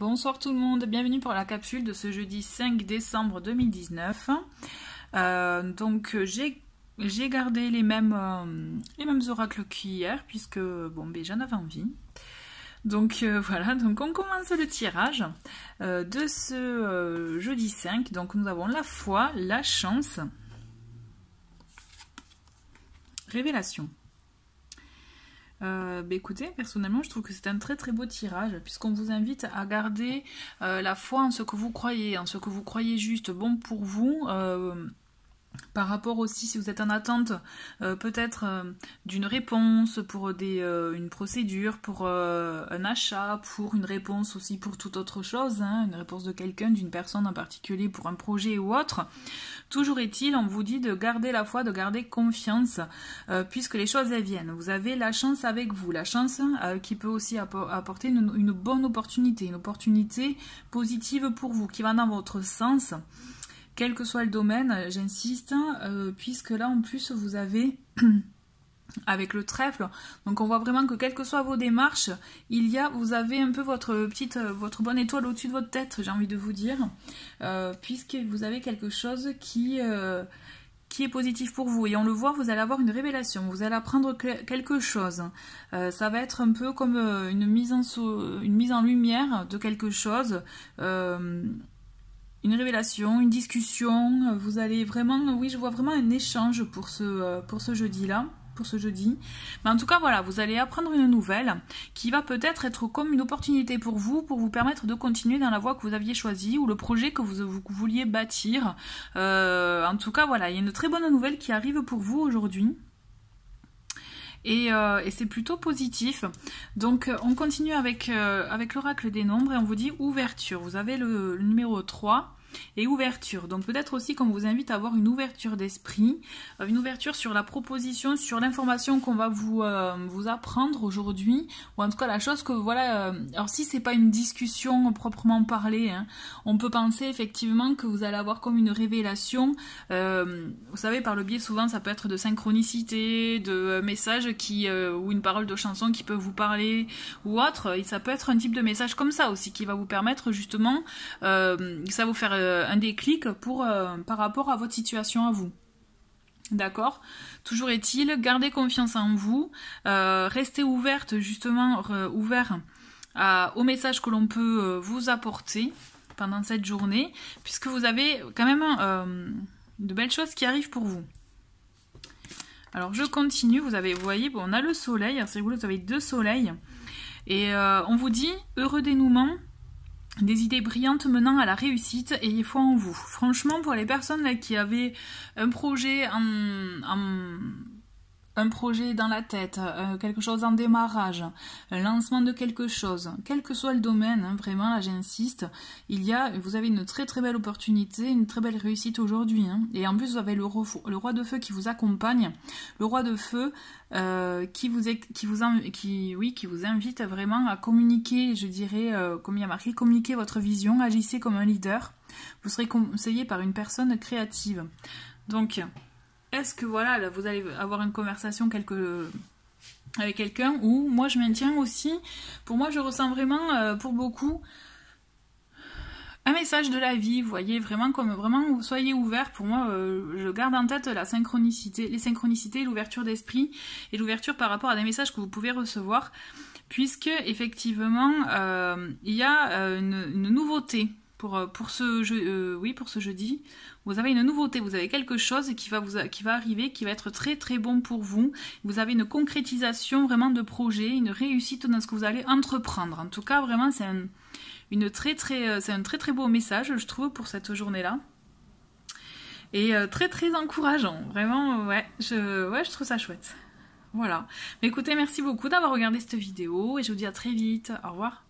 Bonsoir tout le monde, bienvenue pour la capsule de ce jeudi 5 décembre 2019. J'ai gardé les mêmes oracles qu'hier puisque j'en avais envie. Voilà, donc on commence le tirage de ce jeudi 5. Donc nous avons la foi, la chance, révélation. Écoutez, personnellement, je trouve que c'est un très très beau tirage, puisqu'on vous invite à garder la foi en ce que vous croyez, juste bon pour vous. Par rapport aussi, si vous êtes en attente, peut-être d'une réponse pour une procédure, pour un achat, pour une réponse aussi pour toute autre chose, hein, une réponse de quelqu'un, d'une personne en particulier pour un projet ou autre. Toujours est-il, on vous dit de garder la foi, de garder confiance, puisque les choses elles viennent. Vous avez la chance avec vous, la chance qui peut aussi apporter une bonne opportunité, une opportunité positive pour vous, qui va dans votre sens. Quel que soit le domaine, j'insiste, puisque là en plus vous avez avec le trèfle, donc on voit vraiment que quelles que soient vos démarches, vous avez un peu votre bonne étoile au-dessus de votre tête, j'ai envie de vous dire, puisque vous avez quelque chose qui est positif pour vous, et on le voit, vous allez avoir une révélation, vous allez apprendre quelque chose, ça va être un peu comme une mise en lumière de quelque chose, une révélation, une discussion, vous allez vraiment, oui, je vois vraiment un échange pour ce jeudi-là, pour ce jeudi. Mais en tout cas, voilà, vous allez apprendre une nouvelle qui va peut-être être comme une opportunité pour vous permettre de continuer dans la voie que vous aviez choisie ou le projet que vous vouliez bâtir. En tout cas, voilà, il y a une très bonne nouvelle qui arrive pour vous aujourd'hui. Et c'est plutôt positif. Donc on continue avec l'oracle des nombres et on vous dit ouverture. Vous avez le numéro 3 et ouverture. Donc peut-être aussi qu'on vous invite à avoir une ouverture d'esprit, une ouverture sur la proposition, sur l'information qu'on va vous apprendre aujourd'hui, ou en tout cas la chose que voilà. Alors si c'est pas une discussion proprement parlée, hein, on peut penser effectivement que vous allez avoir comme une révélation. Vous savez, par le biais souvent ça peut être de synchronicité, de messages ou une parole de chanson qui peut vous parler ou autre. Et ça peut être un type de message comme ça aussi qui va vous permettre justement, ça va vous faire un déclic par rapport à votre situation à vous. D'accord? Toujours est-il, gardez confiance en vous, restez ouverte justement, ouvert aux messages que l'on peut vous apporter pendant cette journée, puisque vous avez quand même de belles choses qui arrivent pour vous. Alors je continue, vous voyez, on a le soleil, c'est rigolo, vous avez 2 soleils, et on vous dit, heureux dénouement, des idées brillantes menant à la réussite, ayez foi en vous. Franchement, pour les personnes là, qui avaient un projet dans la tête, quelque chose en démarrage, un lancement de quelque chose, quel que soit le domaine, hein, vraiment là j'insiste, vous avez une très très belle opportunité, une très belle réussite aujourd'hui, hein. Et en plus vous avez le roi de feu qui vous accompagne, le roi de feu qui vous invite vraiment à communiquer, je dirais, comme il y a marqué, communiquer votre vision, agissez comme un leader, vous serez conseillé par une personne créative. Donc est-ce que voilà, là, vous allez avoir une conversation avec quelqu'un, ou moi je maintiens aussi, pour moi je ressens vraiment, pour beaucoup, un message de la vie, vous voyez, vraiment comme vraiment vous soyez ouverts. Pour moi, je garde en tête les synchronicités, l'ouverture d'esprit et l'ouverture par rapport à des messages que vous pouvez recevoir, puisque effectivement il y a une nouveauté pour ce jeudi. Vous avez une nouveauté, vous avez quelque chose qui va arriver, qui va être très très bon pour vous. Vous avez une concrétisation vraiment de projet, une réussite dans ce que vous allez entreprendre. En tout cas, vraiment, c'est un très très beau message, je trouve, pour cette journée-là. Et très très encourageant. Vraiment, je trouve ça chouette. Voilà. Mais écoutez, merci beaucoup d'avoir regardé cette vidéo et je vous dis à très vite. Au revoir.